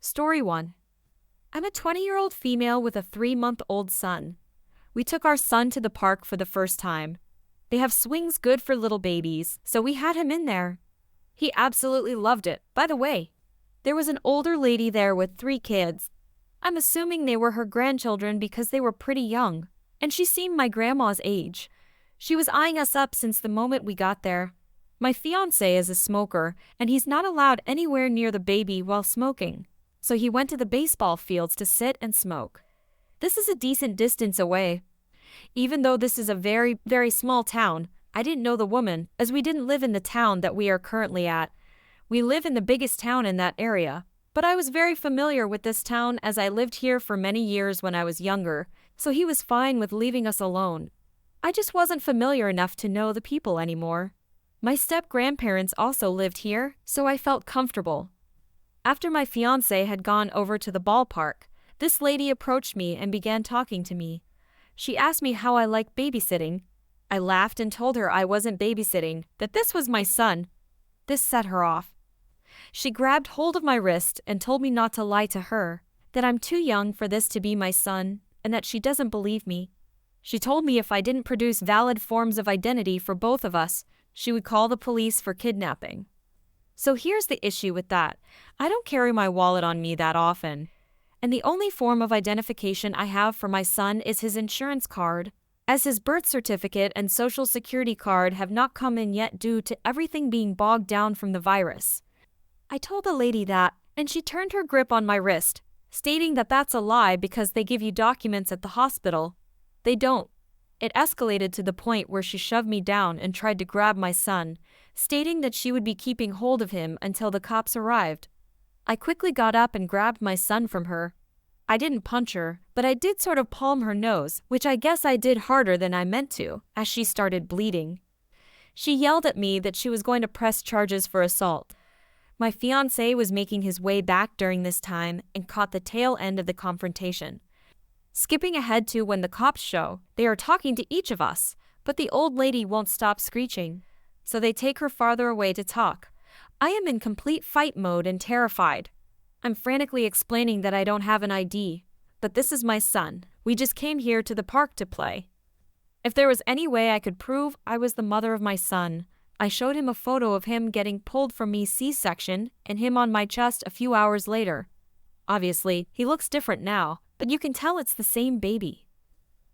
Story 1. I'm a 20-year-old female with a 3-month-old son. We took our son to the park for the first time. They have swings good for little babies, so we had him in there. He absolutely loved it. By the way, there was an older lady there with 3 kids. I'm assuming they were her grandchildren because they were pretty young, and she seemed my grandma's age. She was eyeing us up since the moment we got there. My fiancé is a smoker, and he's not allowed anywhere near the baby while smoking, so he went to the baseball fields to sit and smoke. This is a decent distance away. Even though this is a very, very small town, I didn't know the woman, as we didn't live in the town that we are currently at. We live in the biggest town in that area, but I was very familiar with this town as I lived here for many years when I was younger, so he was fine with leaving us alone. I just wasn't familiar enough to know the people anymore. My step-grandparents also lived here, so I felt comfortable. After my fiancé had gone over to the ballpark, this lady approached me and began talking to me. She asked me how I liked babysitting. I laughed and told her I wasn't babysitting, that this was my son. This set her off. She grabbed hold of my wrist and told me not to lie to her, that I'm too young for this to be my son, and that she doesn't believe me. She told me if I didn't produce valid forms of identity for both of us, she would call the police for kidnapping. So here's the issue with that. I don't carry my wallet on me that often, and the only form of identification I have for my son is his insurance card, as his birth certificate and social security card have not come in yet due to everything being bogged down from the virus. I told the lady that, and she turned her grip on my wrist, stating that that's a lie because they give you documents at the hospital. They don't. It escalated to the point where she shoved me down and tried to grab my son, stating that she would be keeping hold of him until the cops arrived. I quickly got up and grabbed my son from her. I didn't punch her, but I did sort of palm her nose, which I guess I did harder than I meant to, as she started bleeding. She yelled at me that she was going to press charges for assault. My fiancé was making his way back during this time and caught the tail end of the confrontation. Skipping ahead to when the cops show, they are talking to each of us, but the old lady won't stop screeching, so they take her farther away to talk. I am in complete fight mode and terrified. I'm frantically explaining that I don't have an ID, but this is my son. We just came here to the park to play. If there was any way I could prove I was the mother of my son, I showed him a photo of him getting pulled from me C-section and him on my chest a few hours later. Obviously, he looks different now, but you can tell it's the same baby.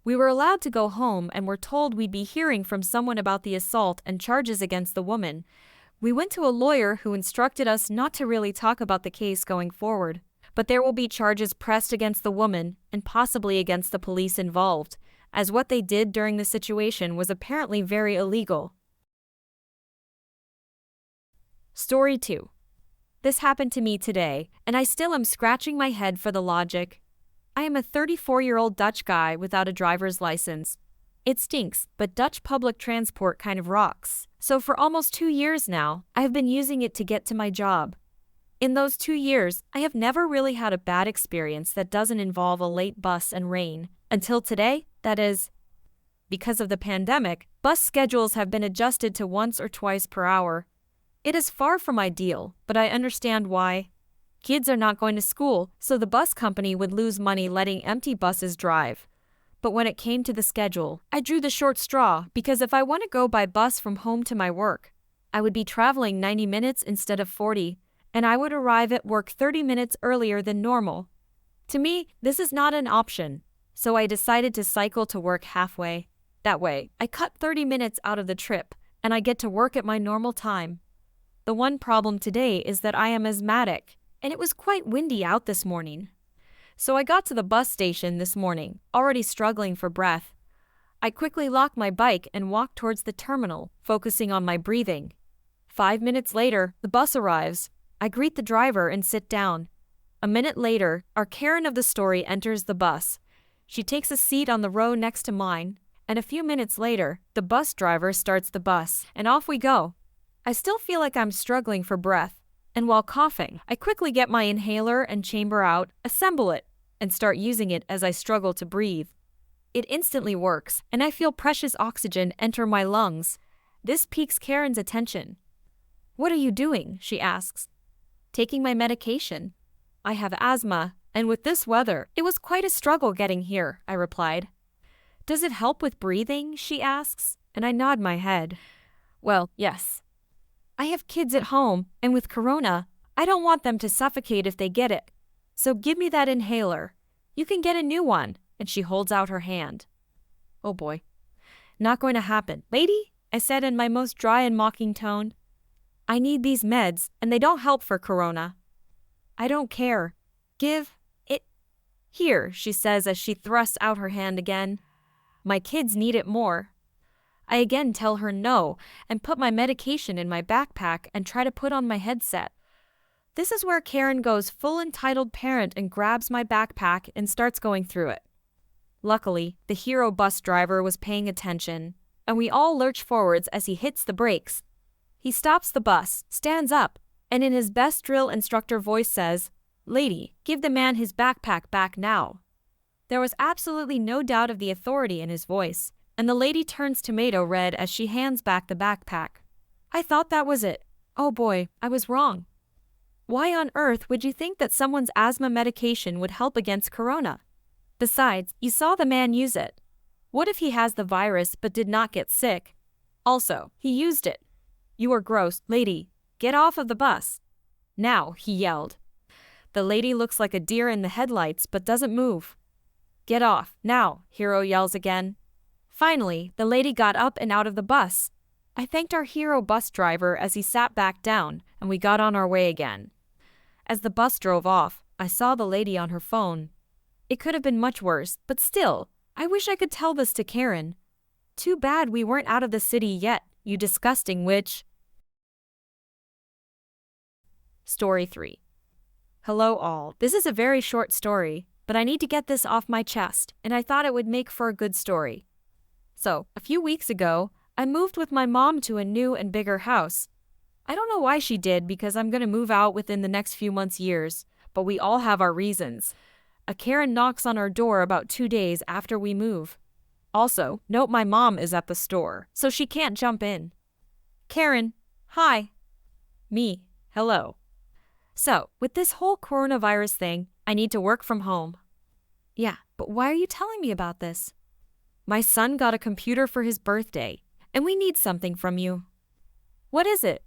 We were allowed to go home and were told we'd be hearing from someone about the assault and charges against the woman. We went to a lawyer who instructed us not to really talk about the case going forward, but there will be charges pressed against the woman and possibly against the police involved, as what they did during the situation was apparently very illegal. Story 2. This happened to me today, and I still am scratching my head for the logic. I am a 34-year-old Dutch guy without a driver's license. It stinks, but Dutch public transport kind of rocks. So for almost 2 years now, I have been using it to get to my job. In those 2 years, I have never really had a bad experience that doesn't involve a late bus and rain. Until today, that is. Because of the pandemic, bus schedules have been adjusted to once or twice per hour. It is far from ideal, but I understand why. Kids are not going to school, so the bus company would lose money letting empty buses drive. But when it came to the schedule, I drew the short straw because if I want to go by bus from home to my work, I would be traveling 90 minutes instead of 40, and I would arrive at work 30 minutes earlier than normal. To me, this is not an option, so I decided to cycle to work halfway. That way, I cut 30 minutes out of the trip, and I get to work at my normal time. The one problem today is that I am asthmatic, and it was quite windy out this morning. So I got to the bus station this morning, already struggling for breath. I quickly locked my bike and walked towards the terminal, focusing on my breathing. 5 minutes later, the bus arrives. I greet the driver and sit down. A minute later, our Karen of the story enters the bus. She takes a seat on the row next to mine, and a few minutes later, the bus driver starts the bus, and off we go. I still feel like I'm struggling for breath, and while coughing, I quickly get my inhaler and chamber out, assemble it, and start using it as I struggle to breathe. It instantly works, and I feel precious oxygen enter my lungs. This piques Karen's attention. "What are you doing?" she asks. "Taking my medication." I have asthma, and with this weather, it was quite a struggle getting here, I replied. Does it help with breathing? She asks, and I nod my head. Well, yes. I have kids at home, and with corona, I don't want them to suffocate if they get it. So give me that inhaler. You can get a new one, and she holds out her hand. Oh boy. Not going to happen. Lady, I said in my most dry and mocking tone. I need these meds, and they don't help for corona. I don't care. Give it here, she says as she thrusts out her hand again. My kids need it more. I again tell her no and put my medication in my backpack and try to put on my headset. This is where Karen goes full entitled parent and grabs my backpack and starts going through it. Luckily, the hero bus driver was paying attention, and we all lurch forwards as he hits the brakes. He stops the bus, stands up, and in his best drill instructor voice says, "Lady, give the man his backpack back now." There was absolutely no doubt of the authority in his voice, and the lady turns tomato red as she hands back the backpack. I thought that was it. Oh boy, I was wrong. Why on earth would you think that someone's asthma medication would help against corona? Besides, you saw the man use it. What if he has the virus but did not get sick? Also, he used it. You are gross, lady. Get off of the bus. Now, he yelled. The lady looks like a deer in the headlights but doesn't move. Get off, now, hero yells again. Finally, the lady got up and out of the bus. I thanked our hero bus driver as he sat back down, and we got on our way again. As the bus drove off, I saw the lady on her phone. It could have been much worse, but still, I wish I could tell this to Karen. Too bad we weren't out of the city yet, you disgusting witch. Story 3. Hello all. This is a very short story, but I need to get this off my chest, and I thought it would make for a good story. So, a few weeks ago, I moved with my mom to a new and bigger house. I don't know why she did because I'm going to move out within the next few years, but we all have our reasons. A Karen knocks on our door about 2 days after we move. Also, note my mom is at the store, so she can't jump in. Karen, hi. Me, hello. So, with this whole coronavirus thing, I need to work from home. Yeah, but why are you telling me about this? My son got a computer for his birthday, and we need something from you. What is it?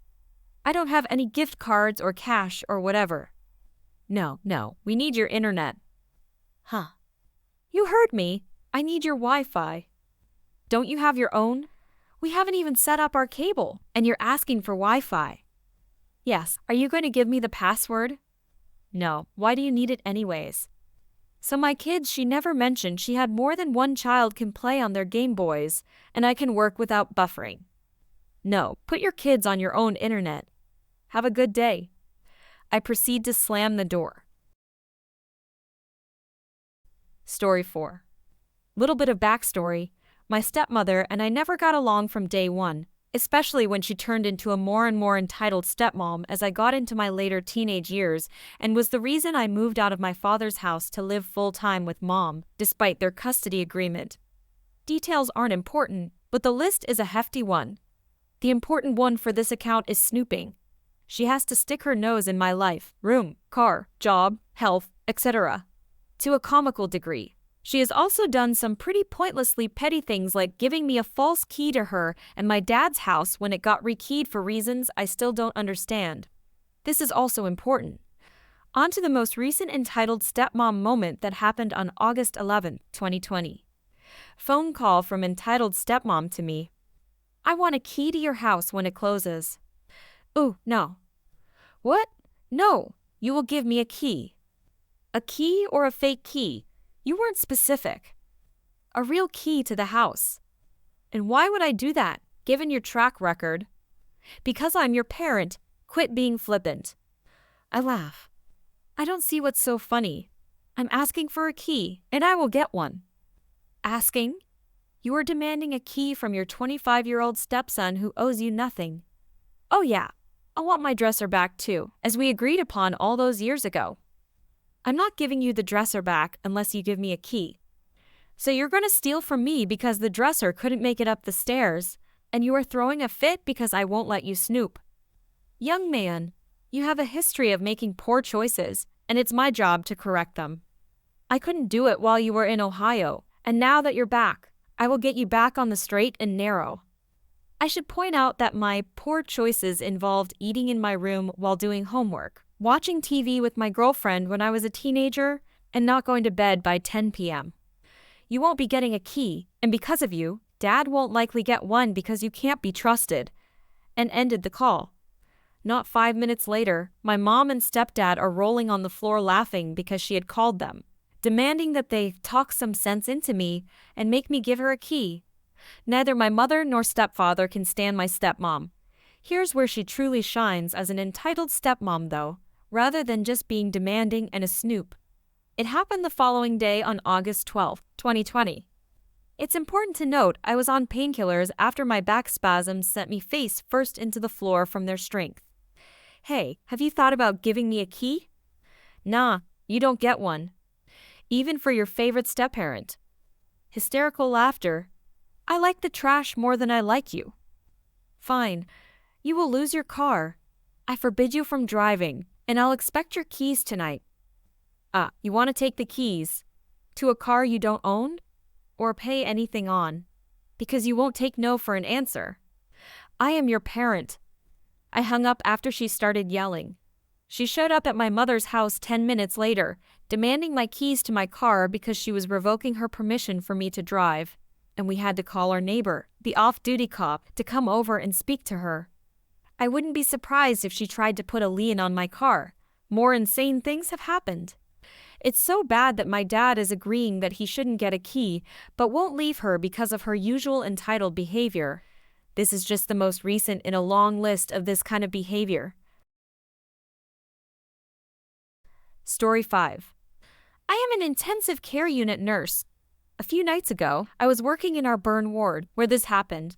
I don't have any gift cards or cash or whatever. No, we need your internet. Huh. You heard me. I need your Wi-Fi. Don't you have your own? We haven't even set up our cable, and you're asking for Wi-Fi. Yes, are you going to give me the password? No, why do you need it anyways? So my kids, she never mentioned she had more than one child can play on their Game Boys, and I can work without buffering. No, put your kids on your own internet. Have a good day. I proceed to slam the door. Story 4. Little bit of backstory. My stepmother and I never got along from day one, especially when she turned into a more and more entitled stepmom as I got into my later teenage years, and was the reason I moved out of my father's house to live full-time with mom, despite their custody agreement. Details aren't important, but the list is a hefty one. The important one for this account is snooping. She has to stick her nose in my life, room, car, job, health, etc. To a comical degree. She has also done some pretty pointlessly petty things like giving me a false key to her and my dad's house when it got rekeyed for reasons I still don't understand. This is also important. On to the most recent entitled stepmom moment that happened on August 11, 2020. Phone call from entitled stepmom to me. I want a key to your house when it closes. Ooh, no. What? No, you will give me a key. A key or a fake key? You weren't specific. A real key to the house. And why would I do that, given your track record? Because I'm your parent, quit being flippant. I laugh. I don't see what's so funny. I'm asking for a key, and I will get one. Asking? You are demanding a key from your 25-year-old stepson who owes you nothing. Oh yeah, I want my dresser back too, as we agreed upon all those years ago. I'm not giving you the dresser back unless you give me a key. So you're going to steal from me because the dresser couldn't make it up the stairs, and you are throwing a fit because I won't let you snoop. Young man, you have a history of making poor choices, and it's my job to correct them. I couldn't do it while you were in Ohio, and now that you're back, I will get you back on the straight and narrow. I should point out that my poor choices involved eating in my room while doing homework, watching TV with my girlfriend when I was a teenager, and not going to bed by 10 p.m. You won't be getting a key, and because of you, Dad won't likely get one because you can't be trusted," and ended the call. Not 5 minutes later, my mom and stepdad are rolling on the floor laughing because she had called them, demanding that they talk some sense into me and make me give her a key. Neither my mother nor stepfather can stand my stepmom. Here's where she truly shines as an entitled stepmom though, rather than just being demanding and a snoop. It happened the following day on August 12, 2020. It's important to note I was on painkillers after my back spasms sent me face first into the floor from their strength. "Hey, have you thought about giving me a key?" "Nah, you don't get one. Even for your favorite step-parent." Hysterical laughter. "I like the trash more than I like you." "Fine. You will lose your car. I forbid you from driving, and I'll expect your keys tonight." You want to take the keys? To a car you don't own? Or pay anything on? Because you won't take no for an answer. I am your parent. I hung up after she started yelling. She showed up at my mother's house 10 minutes later, demanding my keys to my car because she was revoking her permission for me to drive, and we had to call our neighbor, the off-duty cop, to come over and speak to her. I wouldn't be surprised if she tried to put a lien on my car. More insane things have happened. It's so bad that my dad is agreeing that he shouldn't get a key, but won't leave her because of her usual entitled behavior. This is just the most recent in a long list of this kind of behavior. Story 5. I am an intensive care unit nurse. A few nights ago, I was working in our burn ward, where this happened.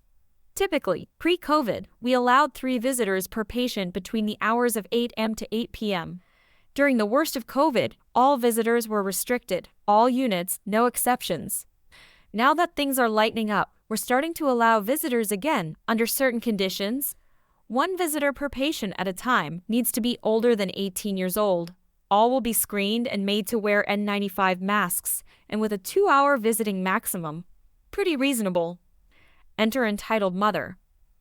Typically, pre-COVID, we allowed 3 visitors per patient between the hours of 8 a.m. to 8 p.m. During the worst of COVID, all visitors were restricted, all units, no exceptions. Now that things are lightening up, we're starting to allow visitors again, under certain conditions. 1 visitor per patient at a time needs to be older than 18 years old. All will be screened and made to wear N95 masks, and with a 2-hour visiting maximum. Pretty reasonable. Enter entitled mother.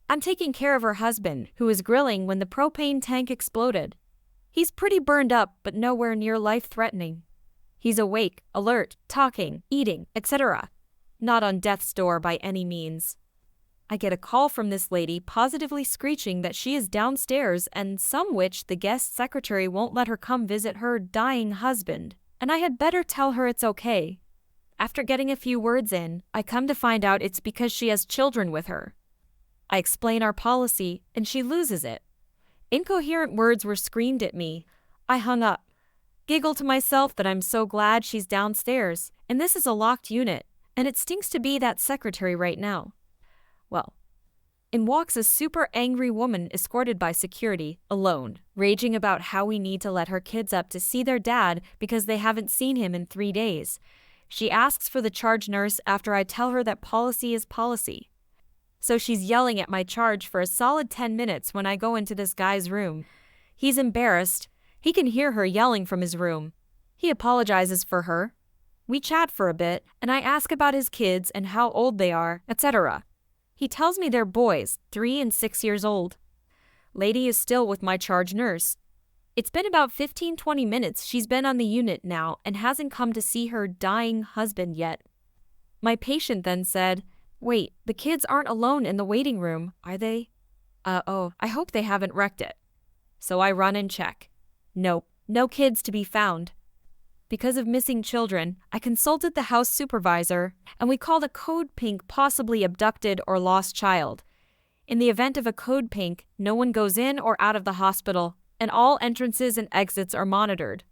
I'm taking care of her husband, who was grilling when the propane tank exploded. He's pretty burned up, but nowhere near life-threatening. He's awake, alert, talking, eating, etc. Not on death's door by any means. I get a call from this lady positively screeching that she is downstairs and some which the guest secretary won't let her come visit her dying husband, and I had better tell her it's okay. After getting a few words in, I come to find out it's because she has children with her. I explain our policy, and she loses it. Incoherent words were screamed at me. I hung up. Giggle to myself that I'm so glad she's downstairs, and this is a locked unit, and it stinks to be that secretary right now. Well, in walks a super angry woman escorted by security, alone, raging about how we need to let her kids up to see their dad because they haven't seen him in 3 days. She asks for the charge nurse after I tell her that policy is policy. So she's yelling at my charge for a solid 10 minutes when I go into this guy's room. He's embarrassed. He can hear her yelling from his room. He apologizes for her. We chat for a bit, and I ask about his kids and how old they are, etc. He tells me they're boys, 3 and 6 years old. Lady is still with my charge nurse. It's been about 15-20 minutes she's been on the unit now and hasn't come to see her dying husband yet. My patient then said, "Wait, the kids aren't alone in the waiting room, are they? I hope they haven't wrecked it." So I run and check. Nope, no kids to be found. Because of missing children, I consulted the house supervisor, and we called a code pink possibly abducted or lost child. In the event of a code pink, no one goes in or out of the hospital, and all entrances and exits are monitored.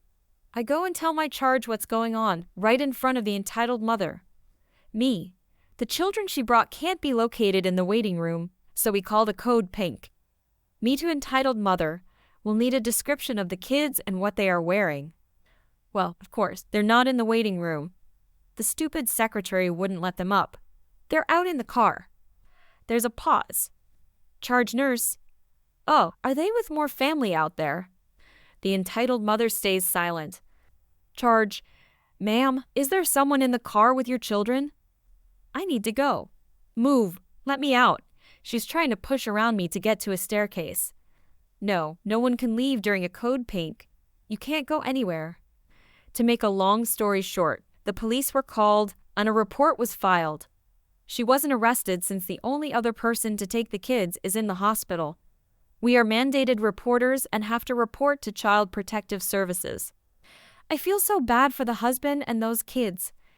I go and tell my charge what's going on, right in front of the entitled mother. Me. The children she brought can't be located in the waiting room, so we called a code pink. Me to entitled mother. We'll need a description of the kids and what they are wearing. Well, of course, they're not in the waiting room. The stupid secretary wouldn't let them up. They're out in the car. There's a pause. Charge nurse. Oh, are they with more family out there? The entitled mother stays silent. Charge. Ma'am, is there someone in the car with your children? I need to go. Move. Let me out. She's trying to push around me to get to a staircase. No, no one can leave during a code pink. You can't go anywhere. To make a long story short, the police were called and a report was filed. She wasn't arrested since the only other person to take the kids is in the hospital. We are mandated reporters and have to report to Child Protective Services. I feel so bad for the husband and those kids.